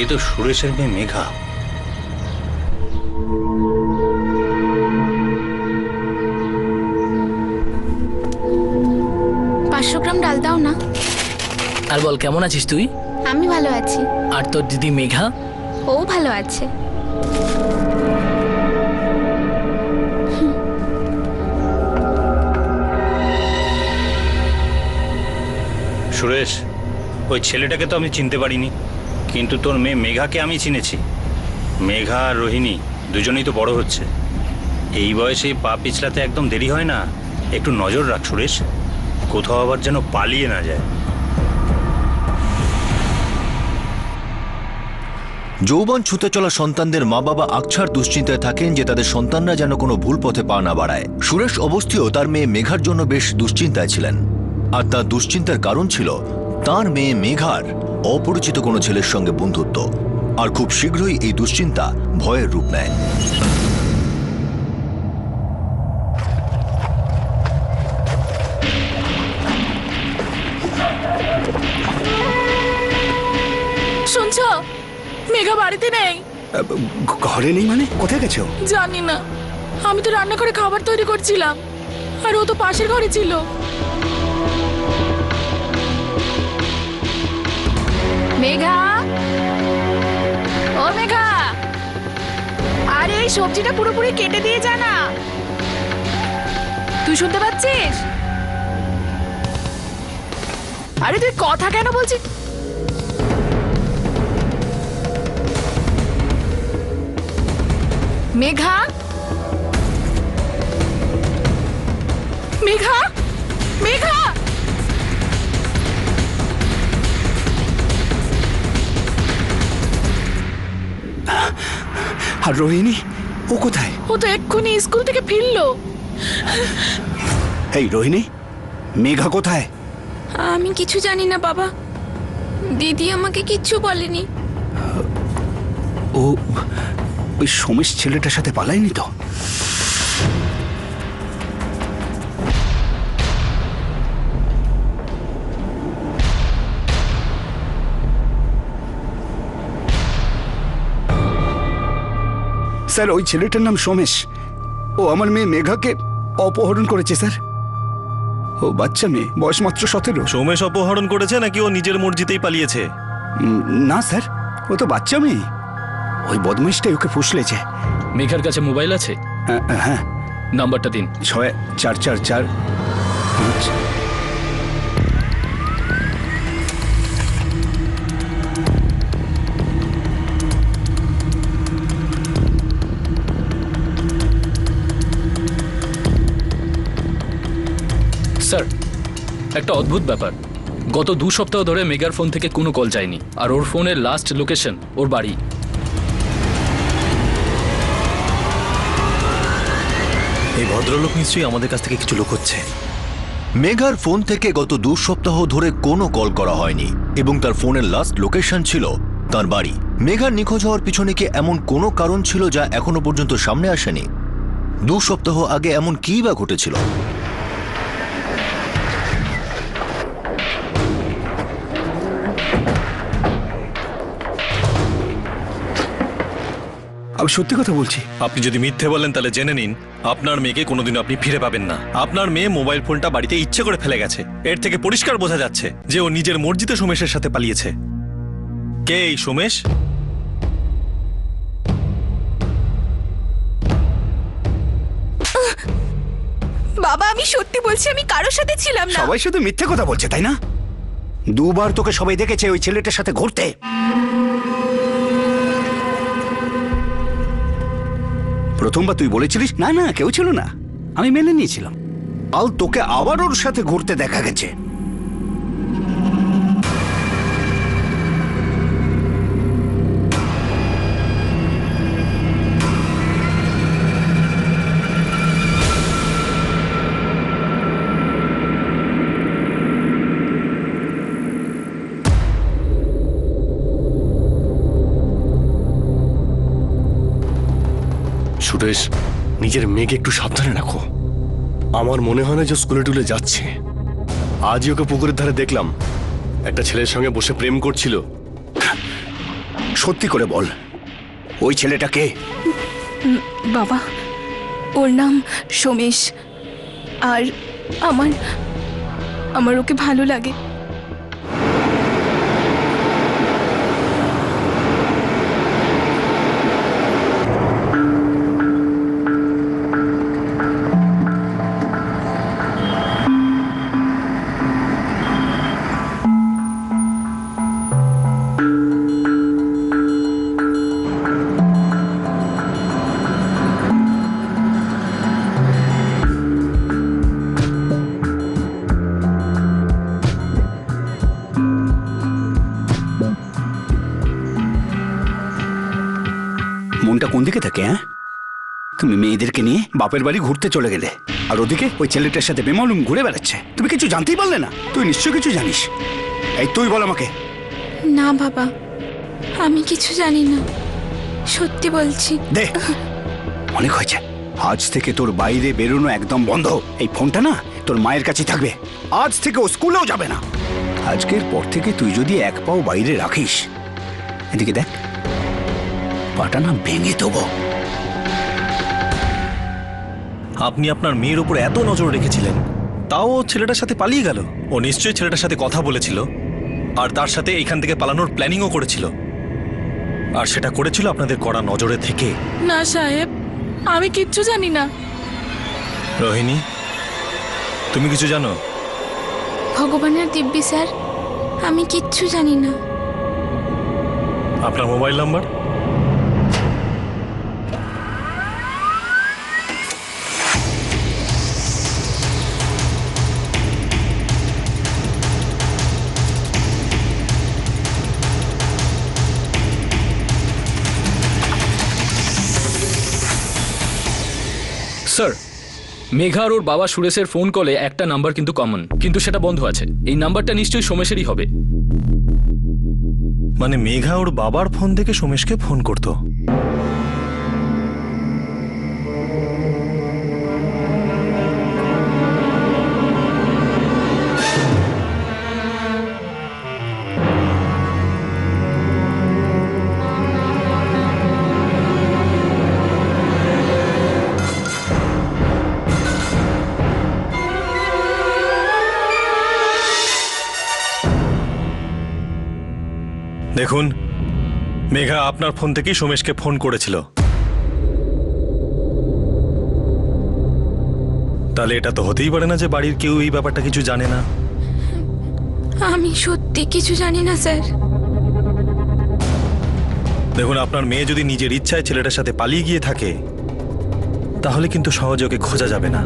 এ তো সুরেশের মেয়ে মেঘা। 500 গ্রাম ডাল দাও না। আর বল, কেমন আছিস তুই? আমি ভালো আছি। আর তোর দিদি মেঘা? ও ভালো আছে। সুরেশ, ওই ছেলেটাকে তো আমি চিনতে পারিনি, কিন্তু তোর মেয়ে মেঘাকে আমি চিনেছি। মেঘা আর রোহিণী দুজনেই তো বড় হচ্ছে। এই বয়সে পা পিছলাতে একদম দেরি হয় না। একটু নজর রাখ সুরেশ, কোথাও আবার যেন পালিয়ে না যায়। যৌবন ছুতে চলা সন্তানদের মা বাবা আকছার দুশ্চিন্তায় থাকেন যে তাদের সন্তানরা যেন কোনো ভুল পথে পা না বাড়ায়। সুরেশ অবস্থিও তার মেয়ে মেঘার জন্য বেশ দুশ্চিন্তায় ছিলেন, আর তার দুশ্চিন্তার কারণ ছিল তার মেয়ে মেঘার অপরিচিত কোনো ছেলের সঙ্গে বন্ধুত্ব। আর খুব শীঘ্রই এই দুশ্চিন্তা ভয়ের রূপ নেয়। শুনছো, মেঘা বাড়িতে নেই। ঘরে নেই মানে? কোথায় গেছো? জানি না, আমি তো রান্না করে খাবার তৈরি করছিলাম, আর ও তো পাশের ঘরে ছিল। মেঘা, ও মেঘা, আরে এই সবজিটা পুরোপুরি কেটে দিয়ে যা না। তুই শুনতে পাচ্ছিস? আরে তুই কথা কেন বলছিস? মেঘা, মেঘা, মেঘা, আর রোহিণী, ও কোথায়? ও তো এক্ষুনি স্কুল থেকে ফিরলো। এই রোহিণী, মেঘা কোথায়? আমি কিছু জানি না বাবা, দিদি আমাকে কিচ্ছু বলেনি। ও ওই সোমেশ ছেলেটার সাথে পালায়নি তো? স্যার, ওই ছেলেটার নাম সোমেশ। ও আমার মেয়ে মেঘাকে অপহরণ করেছে স্যার। ও বাচ্চা মেয়ে, বয়স মাত্র 17। সোমেশ অপহরণ করেছে নাকি ও নিজের মর্জিতেই পালিয়েছে? না স্যার, ও তো বাচ্চা মেয়ে। ওই বদমাইশটাই ওকে ফুসলেছে। মেঘার কাছে মোবাইল আছে? হ্যাঁ, নাম্বারটা দিন। 6444। স্যার, একটা অদ্ভুত ব্যাপার। গত 2 সপ্তাহ ধরে মেঘার ফোন থেকে কোনো কল যায়নি, আর ওর ফোনের লাস্ট লোকেশন ওর বাড়ি। এই ভদ্রলোক নিশ্চয়ই আমাদের কাছ থেকে কিছু লুকোচ্ছে। মেঘার ফোন থেকে গত 2 সপ্তাহ ধরে কোনো কল করা হয়নি, এবং তার ফোনের লাস্ট লোকেশন ছিল তার বাড়ি। মেঘার নিখোঁজ হওয়ার পিছনে কি এমন কোনো কারণ ছিল যা এখনো পর্যন্ত সামনে আসেনি? 2 সপ্তাহ আগে এমন কী বা ঘটেছিল? আমি সত্যি কথা বলছি। আপনি যদি মিথ্যে বলেন তাহলে জেনে নিন, আপনার মেয়েকে কোনোদিনও আপনি ফিরে পাবেন না। আপনার মেয়ে মোবাইল ফোনটা বাড়িতে ইচ্ছে করে ফেলে গেছে। এর থেকে পরিষ্কার বোঝা যাচ্ছে যে ও নিজের মর্জিতে সোমেশের সাথে পালিয়েছে। কে এই সোমেশ? বাবা, আমি সত্যি বলছি, আমি কারোর সাথে ছিলাম না। সবাই শুধু মিথ্যে কথা বলছে, তাই না? 2 বার তোকে সবাই দেখেছে ওই ছেলেটার সাথে ঘুরতে। প্রথমবার তুই বলেছিলিস না না কেউ ছিল না, আমি মেনে নিয়েছিলাম। আল তোকে আবার ওর সাথে ঘুরতে দেখা গেছে। সুরেশ, নিজের মেয়েকে একটু সাবধানে রাখো। আমার মনে হয় না যে স্কুলে টুলে যাচ্ছে। আজই ওকে পুকুরের ধারে দেখলাম, একটা ছেলের সঙ্গে বসে প্রেম করছিল। সত্যি করে বল, ওই ছেলেটা কে? বাবা, ওর নাম সোমেশ। আর আমার আমার ওকে ভালো লাগে। মনটা কোন দিকে থাকে? হ্যাঁ, তুমি মেয়েদেরকে নিয়ে বাপের বাড়ি ঘুরতে চলে গেলে, আর ওদিকে ওই ছেলেটার সাথে বেমালুম ঘুরে বেড়াচ্ছে। তুমি কিছু জানতেই পারলে না? তুই নিশ্চয় কিছু জানিস। এই তুই বল আমাকে। না বাবা, আমি কিছু জানি না, সত্যি বলছি। দে, অনেক হয়েছে। আজ থেকে তোর বাইরে বেরোনো একদম বন্ধ। এই ফোনটা না তোর মায়ের কাছেই থাকবে। আজ থেকে ও স্কুলেও যাবে না। আজকের পর থেকে তুই যদি এক পাও বাইরে রাখিস, এদিকে দেখ, পাটা না ভেঙে দেবো। আপনি আপনার মেয়ের উপর এত নজর রেখেছিলেন, তাও ও ছেলেটার সাথে পালিয়ে গেল। ও নিশ্চয়ই ছেলেটার সাথে কথা বলেছিল, আর তার সাথে এখান থেকে পালানোর প্ল্যানিংও করেছিল, আর সেটা করেছিল আপনাদের কড়া নজরে থেকে। না সাহেব, আমি কিচ্ছু জানি না। রোহিণী, তুমি কিছু জানো? ভগবানের দিব্যি স্যার, আমি কিচ্ছু জানি না। আপনার মোবাইল নাম্বার? স্যার, মেঘা আর ওর বাবা সুরেশের ফোন কলে একটা নাম্বার কিন্তু কমন, কিন্তু সেটা বন্ধ আছে। এই নাম্বারটা নিশ্চয়ই সোমেশেরই হবে। মানে মেঘা ওর বাবার ফোন থেকে সোমেশকে ফোন করতো? দেখুন, মেঘা আপনার ফোন থেকেই সোমেশকে ফোন করেছিল। তাহলে এটা তো হতেই পারে না যে বাড়ির কেউ এই ব্যাপারটা কিছু জানে না। আমি সত্যি কিছু জানি না স্যার। দেখুন, আপনার মেয়ে যদি নিজের ইচ্ছায় ছেলেটার সাথে পালিয়ে গিয়ে থাকে, তাহলে কিন্তু সহজে ওকে খোঁজা যাবে না।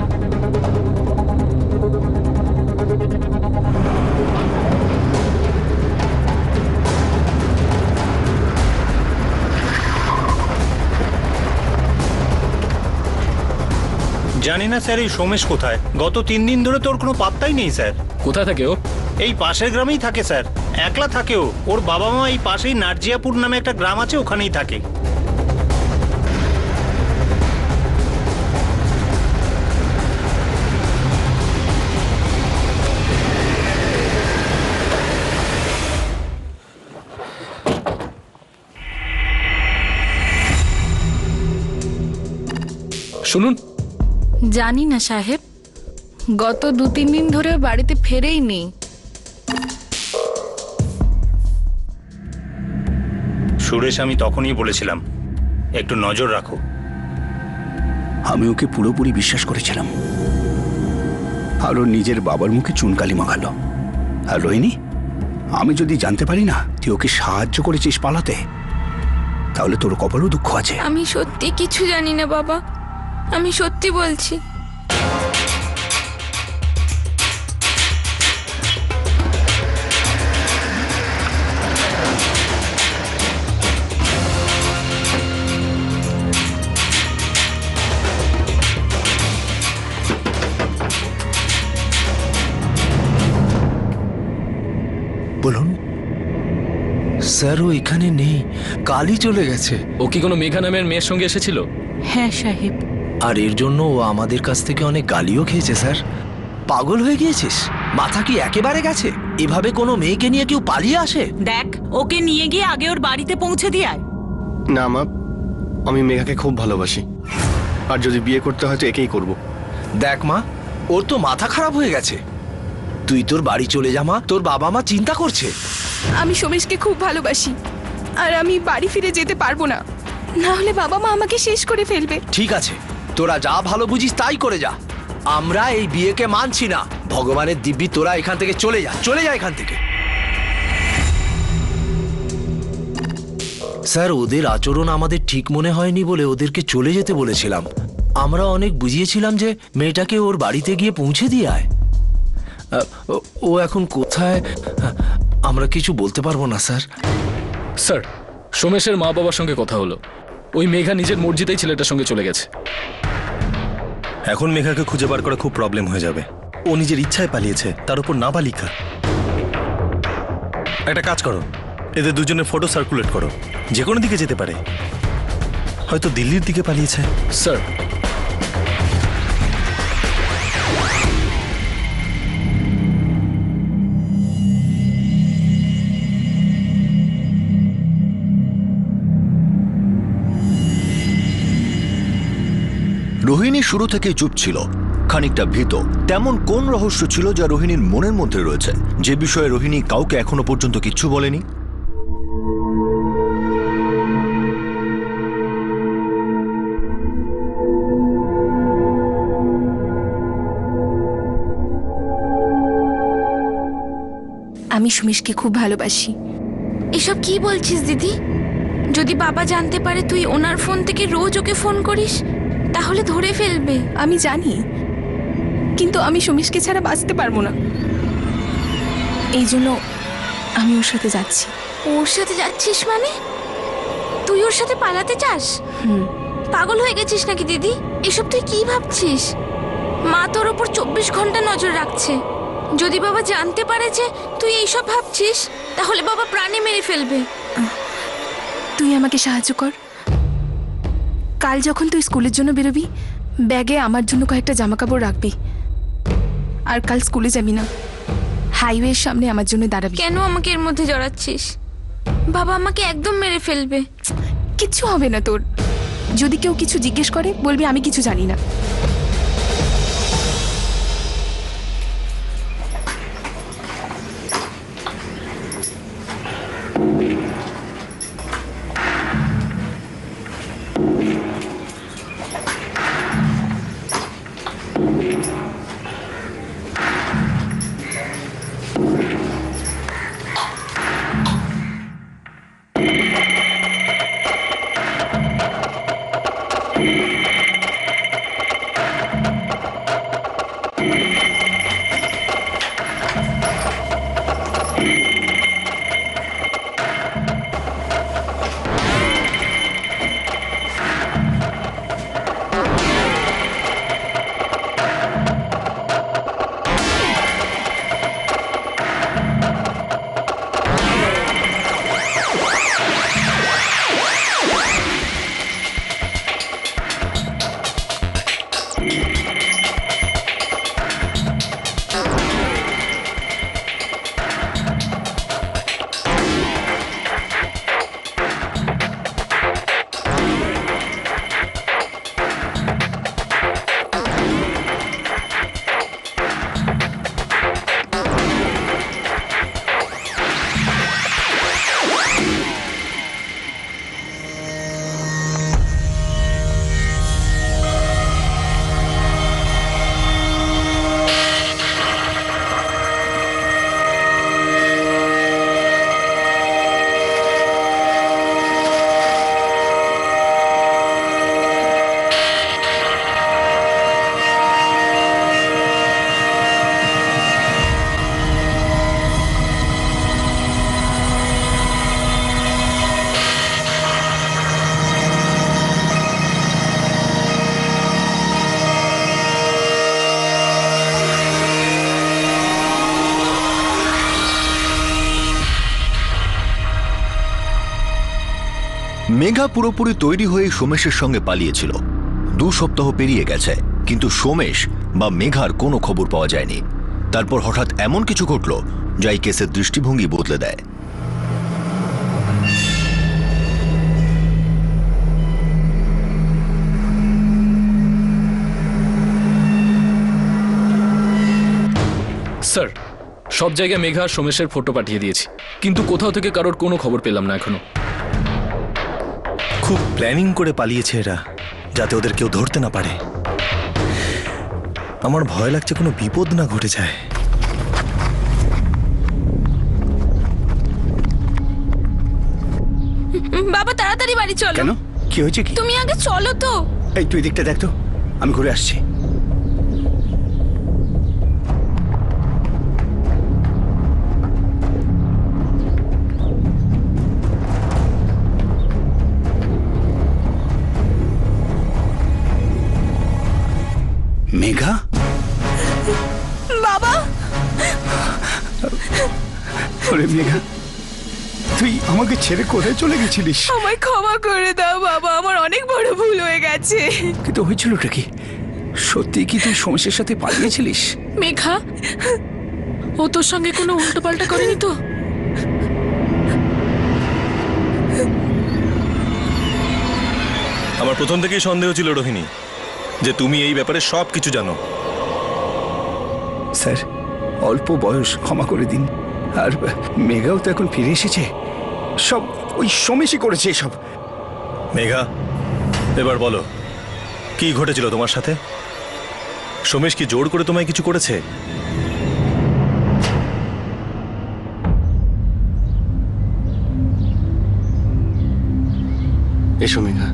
জানি না স্যার এই সোমেশ কোথায়। গত 3 দিন ধরে তোর কোনো পাত্তাই নেই স্যার। কোথায় থাকে ও? এই পাশের গ্রামেই থাকে স্যার, একলা থাকে ও। ওর বাবা মা এই পাশেই নার্জিয়াপুর নামে একটা গ্রাম আছে, ওখানেই থাকে। শুনুন, জানি না সাহেব, গত 2-3 দিন ধরে বাড়িতে ফেরেই নি। সুরেশ, আমি তখনই বলেছিলাম একটু নজর রাখো। আমি ওকে পুরোপুরি বিশ্বাস করেছিলাম, আর ওর নিজের বাবার মুখে চুনকালি মাখালো। আর রোহিণী, আমি যদি জানতে পারি না তুই ওকে সাহায্য করেছিস পালাতে, তাহলে তোর কপালও দুঃখ আছে। আমি সত্যি কিছু জানি না বাবা, আমি সত্যি বলছি। বলুন স্যার, ও এখানে নেই, কালই চলে গেছে। ও কি কোনো মেঘা নামের মেয়ের সঙ্গে এসেছিল? হ্যাঁ সাহেব। আর এর জন্য ও আমাদের কাছ থেকে অনেক গালিও খেয়েছে স্যার। পাগল হয়ে গিয়েছিস? মাথা কি একেবারে গেছে? এভাবে কোনো মেয়েকে নিয়ে কেউ পালিয়ে আসে? দেখ, ওকে নিয়ে গিয়ে আগে ওর বাড়িতে পৌঁছে দিয়ে আয়। না মা, আমি মেঘাকে খুব ভালোবাসি, আর যদি বিয়ে করতে হয় তো একেই করব। দেখ মা, ওর তো মাথা খারাপ হয়ে গেছে। তুই তোর বাড়ি চলে যা মা, তোর বাবা মা চিন্তা করছে। আমি সোমেশকে খুব ভালোবাসি, আর আমি বাড়ি ফিরে যেতে পারবো না, না হলে বাবা মা আমাকে শেষ করে ফেলবে। ঠিক আছে, তোরা যা ভালো বুঝিস তাই করে যা। আমরা এই বিয়েকে মানছি না। ভগবানের দিব্যি, তোরা এখান থেকে চলে যা, চলে যা এখান থেকে। স্যার, ওদের আচরণ আমাদের ঠিক মনে হয়নি বলে ওদেরকে চলে যেতে বলেছিলাম। আমরা অনেক বুঝিয়েছিলাম যে মেয়েটাকে ওর বাড়িতে গিয়ে পৌঁছে দিয়ে আয়। ও এখন কোথায় আমরা কিছু বলতে পারবো না স্যার। স্যার, সোমেশের মা বাবার সঙ্গে কথা হলো। ওই মেঘা নিজের মর্জিতেই ছেলেটার সঙ্গে চলে গেছে। এখন মেঘাকে খুঁজে বার করা খুব প্রবলেম হয়ে যাবে। ও নিজের ইচ্ছায় পালিয়েছে, তার উপর নাবালিকা। একটা কাজ করো, এদের দুজনের ফটো সার্কুলেট করো। যে কোনো দিকে যেতে পারে, হয়তো দিল্লির দিকে পালিয়েছে। স্যার, রোহিণী শুরু থেকেই চুপ ছিল, খানিকটা ভীত। তেমন কোন রহস্য ছিল যা রোহিণীর মনের মধ্যে রয়েছে, যে বিষয়ে রোহিণী কাউকে এখনো পর্যন্ত কিচ্ছু বলেনি? আমি সুমেশকে খুব ভালোবাসি। এসব কি বলছিস দিদি? যদি বাবা জানতে পারে তুই ওনার ফোন থেকে রোজ ওকে ফোন করিস, তাহলে ধরে ফেলবে। আমি জানি, কিন্তু আমি সুমেশকে ছাড়া বাঁচতে পারবো না। এই জন্য আমি ওর সাথে যাচ্ছি। ওর সাথে যাচ্ছিস মানে? তুই ওর সাথে পালাতে চাস? পাগল হয়ে গেছিস নাকি দিদি? এসব তুই কি ভাবছিস? মা তোর ওপর 24 ঘন্টা নজর রাখছে। যদি বাবা জানতে পারে যে তুই এইসব ভাবছিস, তাহলে বাবা প্রাণে মেরে ফেলবে। তুই আমাকে সাহায্য কর। কাল যখন তুই স্কুলের জন্য বেরোবি, ব্যাগে আমার জন্য কয়েকটা জামা কাপড় রাখবি। আর কাল স্কুলে যাবি না, হাইওয়ের সামনে আমার জন্য দাঁড়াবি। কেন আমাকে এর মধ্যে জড়াচ্ছিস? বাবা আমাকে একদম মেরে ফেলবে। কিচ্ছু হবে না তোর। যদি কেউ কিছু জিজ্ঞেস করে, বলবি আমি কিছু জানি না। মেঘা পুরোপুরি তৈরি হয়ে সোমেশের সঙ্গে পালিয়েছিল। 2 সপ্তাহ পেরিয়ে গেছে, কিন্তু সোমেশ বা মেঘার কোনো খবর পাওয়া যায়নি। তারপর হঠাৎ এমন কিছু ঘটল যা এই কেসের দৃষ্টিভঙ্গি বদলে দেয়। স্যার, সব জায়গায় মেঘা আর সোমেশের ফটো পাঠিয়ে দিয়েছি, কিন্তু কোথাও থেকে কারোর কোনো খবর পেলাম না এখনো। খুব প্ল্যানিং করে পালিয়েছে এরা, যাতে ওদের কেউ ধরতে না পারে। আমার ভয় লাগছে কোনো বিপদ না ঘটে যায়। বাবা তাড়াতাড়ি বাড়ি চলো। কেন, কি হয়েছে কি? তুমি আগে চলো তো। এই তুই দিকটা দেখ তো, আমি ঘুরে আসছি। মেঘা, বাবা, ওরে মেঘা, তুই আমাকে ছেড়ে কোথায় চলে গেছিলিস? আমায় ক্ষমা করে দাও বাবা, আমার অনেক বড় ভুল হয়ে গেছে। কিন্তু হয়েছিলটা কি? সত্যি কি তুই সমস্যার সাথে পালিয়েছিলিস? মেঘা, ও তোর সঙ্গে কোনো উল্টোপাল্টা করেনি তো? আমার প্রথম থেকেই সন্দেহ ছিল রোহিণী, যে তুমি এই ব্যাপারে সব কিছু জানো। স্যার, অল্প বয়স, ক্ষমা করে দিন। আর মেঘাও তো এখন ফিরে এসেছে, সব ওই সমেশই করেছে এসব। মেঘা, এবার বলো কি ঘটেছিল তোমার সাথে? সোমেশ কি জোর করে তোমায় কিছু করেছে? এসো মেঘা।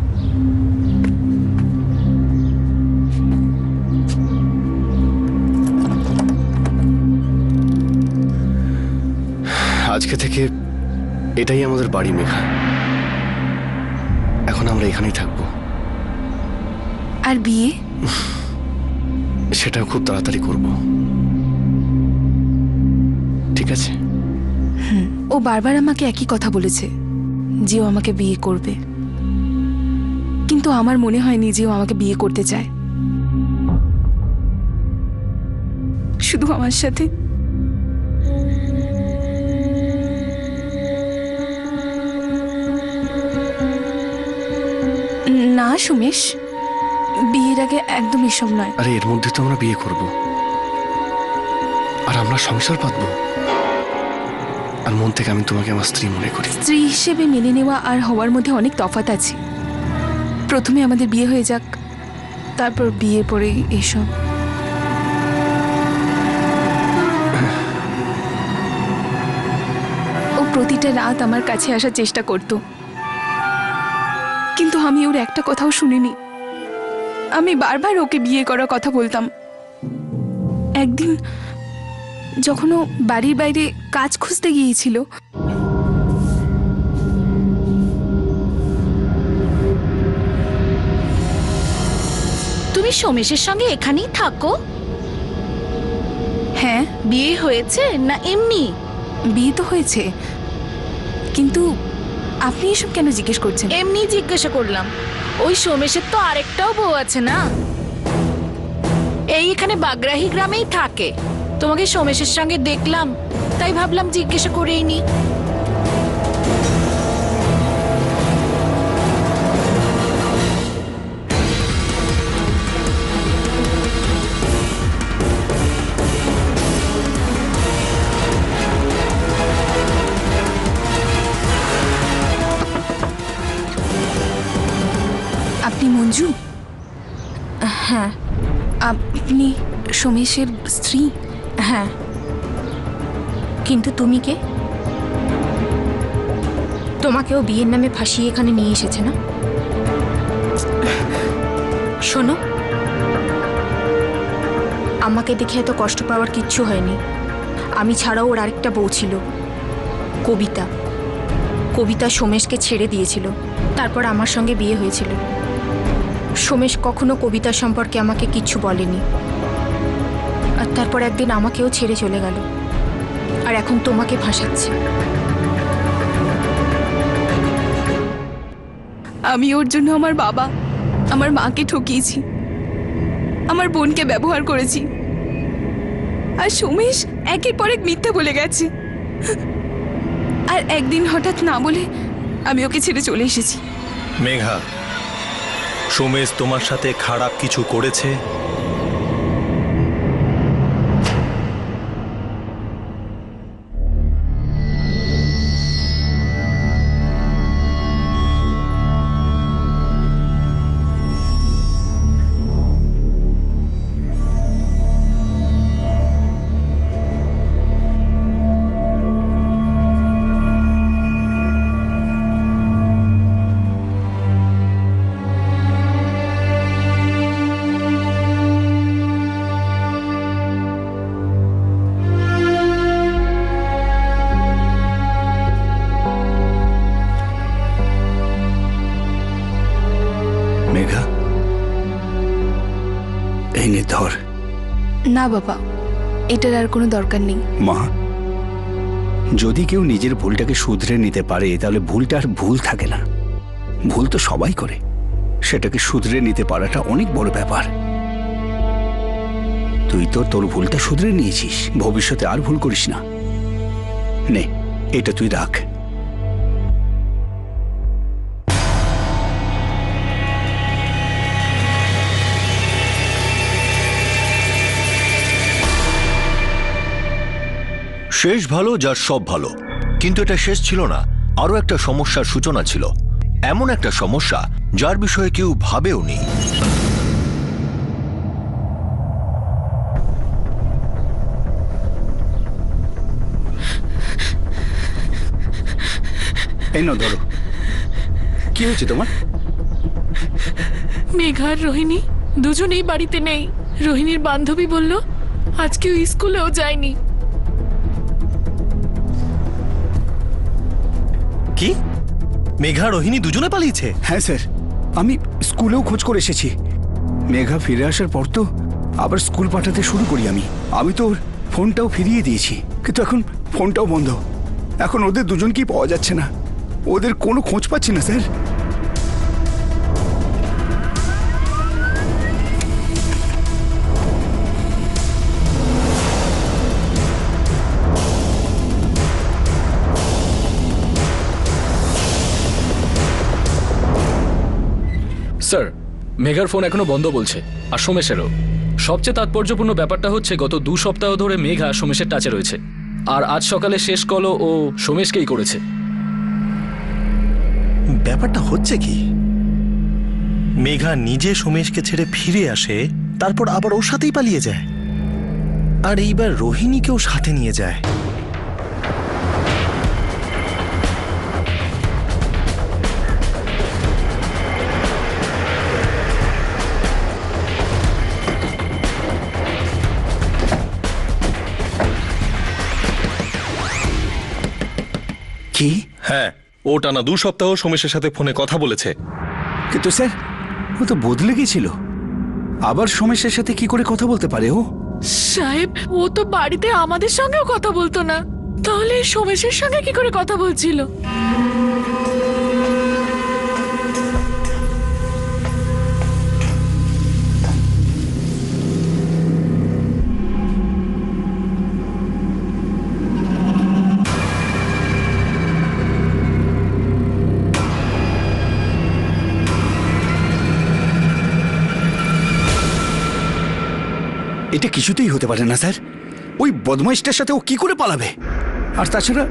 আজকে থেকে এটাই আমাদের বাড়ি মেঘা। এখন আমরা এখানেই থাকবো। আর বিয়ে? সেটাও খুব তাড়াতাড়ি করব, ঠিক আছে? ও বারবার আমাকে একই কথা বলেছে যে ও আমাকে বিয়ে করবে, কিন্তু আমার মনে হয়নি যে ও আমাকে বিয়ে করতে চায়। শুধু আমার সাথে না সুমেশ, বিয়ের আগে একদম এসব নয়। আরে এর মধ্যে তো আমরা বিয়ে করব, আর আমরা সংসার পাতবো। আর মন থেকে আমি তোমাকে আমার স্ত্রী মনে করি। স্ত্রী হিসেবে মেনে নেওয়া আর হওয়ার মধ্যে অনেক তফাৎ আছে। প্রথমে আমাদের বিয়ে হয়ে যাক, তারপর বিয়ের পরে এসব। ও প্রতিটা রাত আমার কাছে আসার চেষ্টা করত, কিন্তু আমি ওর একটা কথাও শুনিনি। আমি বারবার ওকে বিয়ে করার কথা বলতাম। একদিন যখন ও বাড়ির বাইরে কাজ খুঁজতে গিয়েছিল, তুমি সোমেশের সঙ্গে এখানেই থাকো? হ্যাঁ, বিয়ে হয়েছে না এমনি? বিয়ে তো হয়েছে, কিন্তু আপনি এসব কেন জিজ্ঞেস করছেন? এমনি জিজ্ঞাসা করলাম। ওই সোমেশের তো আরেকটাও বউ আছে না? এই এখানে বাগরাহি গ্রামেই থাকে। তোমাকে সোমেশের সঙ্গে দেখলাম, তাই ভাবলাম জিজ্ঞাসা করেই নি। আপনি মঞ্জু? হ্যাঁ। আপনি সোমেশের স্ত্রী? হ্যাঁ, কিন্তু তুমি কে? তোমাকেও বিয়ের নামে ফাঁসিয়ে এখানে নিয়ে এসেছে না? শোনো, আমাকে দেখে এত কষ্ট পাওয়ার কিচ্ছু হয়নি। আমি ছাড়াও ওর আরেকটা বউ ছিল, কবিতা। কবিতা সোমেশকে ছেড়ে দিয়েছিল, তারপর আমার সঙ্গে বিয়ে হয়েছিল। সোমেশ কখনো কবিতার সম্পর্কে আমাকে কিচ্ছু বলেনি, আর তারপর একদিন আমাকেও ছেড়ে চলে গেল, আর এখন তোমাকে ফাঁসাচ্ছে। আমি ওর জন্য আমার বাবা, আমার মাকে ঠকিয়েছি, আমার বোনকে ব্যবহার করেছি। আর সোমেশ একের পর এক মিথ্যা বলে গেছে। আর একদিন হঠাৎ না বলে আমি ওকে ছেড়ে চলে এসেছি। মেঘা, সোমেশ তোমার সাথে খারাপ কিছু করেছে? মেঘা, এই নে ধর। না বাবা, এটার আর কোনো দরকার নেই। মা, যদি কেউ নিজের ভুলটাকে শুধরে নিতে পারে তাহলে ভুলটা আর ভুল থাকে না। ভুল তো সবাই করে, সেটাকে শুধরে নিতে পারাটা অনেক বড় ব্যাপার। তুই তো তোর ভুলটা শুধরে নিয়েছিস, ভবিষ্যতে আর ভুল করিস না। নে, এটা তুই রাখ। শেষ ভালো যার সব ভালো, কিন্তু এটা শেষ ছিল না। আরো একটা সমস্যার সূচনা ছিল, এমন একটা সমস্যা যার বিষয়ে কেউ ভাবেও নি। এই নাও ধরো। কি হয়েছে তোমার? মেঘা আর রোহিণী দুজনেই বাড়িতে নেই। রোহিণীর বান্ধবী বলল আজকে ওই স্কুলেও যায়নি। কি? মেঘা রোহিণী দুজনে পালিয়েছে? হ্যাঁ স্যার, আমি স্কুলেও খোঁজ করে এসেছি। মেঘা ফিরে আসার পর তো আবার স্কুল পাঠাতে শুরু করি আমি তো ওর ফোনটাও ফিরিয়ে দিয়েছি, কিন্তু এখন ফোনটাও বন্ধ। এখন ওদের দুজনকেই পাওয়া যাচ্ছে না, ওদের কোনো খোঁজ পাচ্ছি না স্যার। স্যার, মেঘার ফোন এখনো বন্ধ বলছে, আর সোমেশেরও। সবচেয়ে তাৎপর্যপূর্ণ ব্যাপারটা হচ্ছে গত 2 সপ্তাহ ধরে মেঘা সোমেশের টাচে রয়েছে, আর আজ সকালে শেষ কলও ও সোমেশকেই করেছে। ব্যাপারটা হচ্ছে কি? মেঘা নিজে সোমেশকে ছেড়ে ফিরে আসে, তারপর আবার ওর সাথেই পালিয়ে যায়, আর এইবার রোহিণীকেও সাথে নিয়ে যায়। কি? হ্যাঁ, ও টানা 2 সপ্তাহ সোমেশের সাথে ফোনে কথা বলেছে। কিন্তু স্যার, ও তো বদলে গেছিল। আবার সোমেশের সাথে কি করে কথা বলতে পারে ও? সাহেব, ও তো বাড়িতে আমাদের সঙ্গেও কথা বলতো না, তাহলে সোমেশের সঙ্গে কি করে কথা বলছিল? এটা কিছুতেই হতে পারে না স্যার। ওই বদমাইশটার সাথে ও কি করে পালাবে? আর তাছাড়া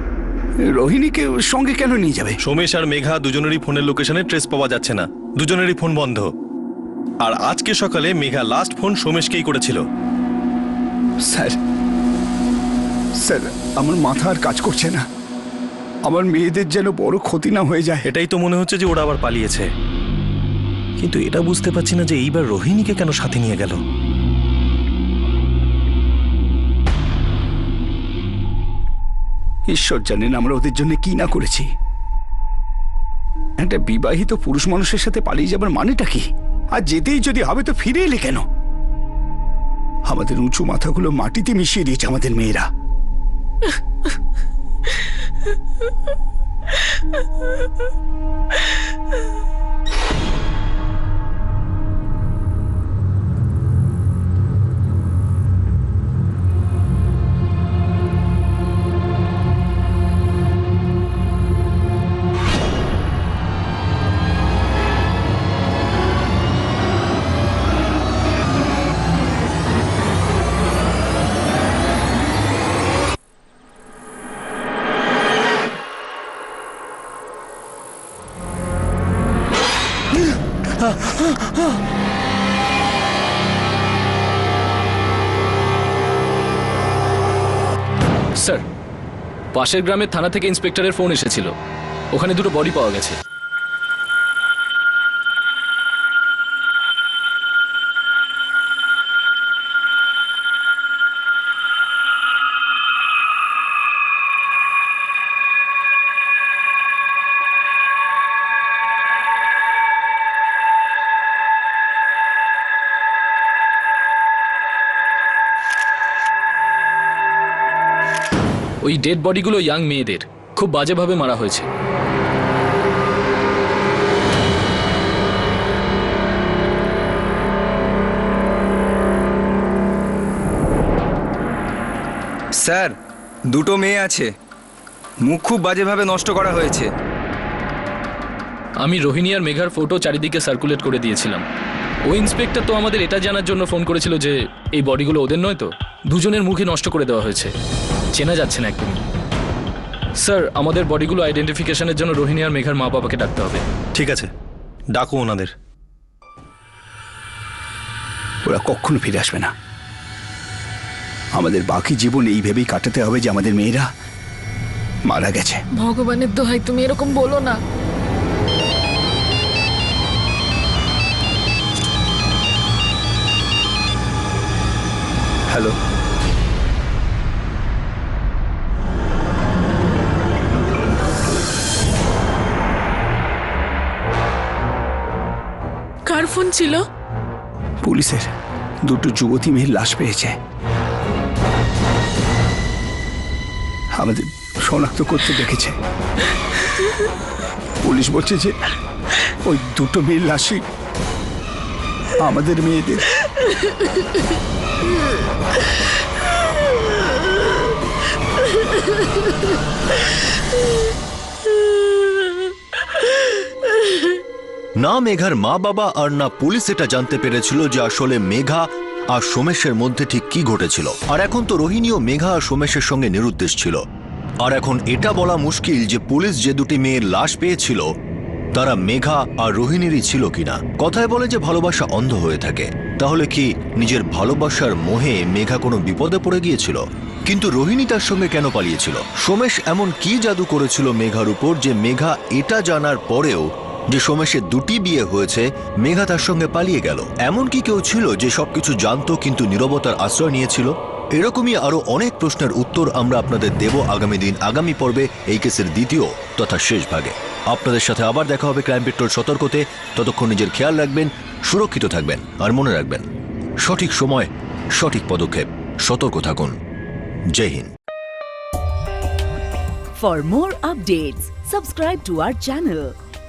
রোহিণীকে ওর সঙ্গে কেন নিয়ে যাবে? সোমেশ আর মেঘা দুজনেরই ফোনের লোকেশনে ট্রেস পাওয়া যাচ্ছে না, দুজনেরই ফোন বন্ধ। আর আজকে সকালে মেঘা লাস্ট ফোন সোমেশকেই করেছিল। স্যার, স্যার, আমার মাথা আর কাজ করছে না। আমার মেয়েদের যেন বড় ক্ষতি না হয়ে যায়। এটাই তো মনে হচ্ছে যে ওরা আবার পালিয়েছে, কিন্তু এটা বুঝতে পারছি না যে এইবার রোহিণীকে কেন সাথে নিয়ে গেল। ঈশ্বর জানেন আমরা ওদের জন্য কি না করেছি। একটা বিবাহিত পুরুষ মানুষের সাথে পালিয়ে যাবার মানেটা কি? আর যেতেই যদি হবে তো ফিরে এলে কেন? আমাদের উঁচু মাথাগুলো মাটিতে মিশিয়ে দিয়েছে আমাদের মেয়েরা। স্যার, পাশের গ্রামের থানা থেকে ইন্সপেক্টরের ফোন এসেছিল। ওখানে দুটো বডি পাওয়া গেছে। ওই ডেড বডিগুলো ইয়াং মেয়েদের, খুব বাজেভাবে মারা হয়েছে। স্যার, দুটো মেয়ে আছে, মুখ খুব বাজেভাবে নষ্ট করা হয়েছে। আমি রোহিণী আর মেঘার ফটো চারিদিকে সার্কুলেট করে দিয়েছিলাম। ওই ইন্সপেক্টর তো আমাদের এটা জানার জন্য ফোন করেছিল যে এই বডিগুলো ওদের নয় তো, দুজনের মুখে নষ্ট করে দেওয়া হয়েছে, চেনা যাচ্ছে না একদমই। স্যার, আমাদের বডিগুলো আইডেন্টিফিকেশনের জন্য রোহিণী আর মেঘার মা বাবাকে ডাকতে হবে। ঠিক আছে, ডাকো ওনাদের। ওরা কখনো ফিরে আসবে না। আমাদের বাকি জীবন এই ভেবেই কাটাতে হবে যে আমাদের মেয়েরা মারা গেছে। ভগবানের দোহাই, তুমি এরকম বলো না। হ্যালো, কার ফোন ছিল? পুলিশের। দুটো যুবতী মেয়ের লাশ পেয়েছে। আমাদের শনাক্ত করতে দেখেছে। পুলিশ বলছে যে ওই দুটো মেয়ের লাশই আমাদের মেয়েদের। না মেঘার মা বাবা আর না পুলিশ এটা জানতে পেরেছিল যে আসলে মেঘা আর সোমেশের মধ্যে ঠিক কি ঘটেছিল। আর এখন তো রোহিণীও মেঘা আর সোমেশের সঙ্গে নিরুদ্দেশ ছিল। আর এখন এটা বলা মুশকিল যে পুলিশ যে দুটি মেয়ের লাশ পেয়েছিল তারা মেঘা আর রোহিণীরই ছিল কিনা। কথায় বলে যে ভালোবাসা অন্ধ হয়ে থাকে, তাহলে কি নিজের ভালোবাসার মোহে মেঘা কোনো বিপদে পড়ে গিয়েছিল? কিন্তু রোহিণী তার সঙ্গে কেন পালিয়েছিল? সোমেশ এমন কি জাদু করেছিল মেঘার উপর যে মেঘা এটা জানার পরেও যে সোমেশের দুটি বিয়ে হয়েছে মেঘা তার সঙ্গে পালিয়ে গেল? এমন কি কেউ ছিল যে সবকিছু জানতো কিন্তু নীরবতার আশ্রয় নিয়েছিল? এরকমই আরো অনেক প্রশ্নের উত্তর আমরা আপনাদের দেব আগামী দিন, আগামী পর্বে এই কেসের দ্বিতীয় তথা শেষ ভাগে। আপনাদের সাথে আবার দেখা হবে ক্রাইম পেট্রোল সতর্কতে। ততক্ষণ নিজের খেয়াল রাখবেন, সুরক্ষিত থাকবেন, আর মনে রাখবেন সঠিক সময় সঠিক পদক্ষেপ। সতর্ক থাকুন। জয় Hind. For more updates, subscribe to our channel,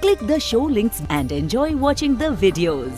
click the show links and enjoy watching the videos.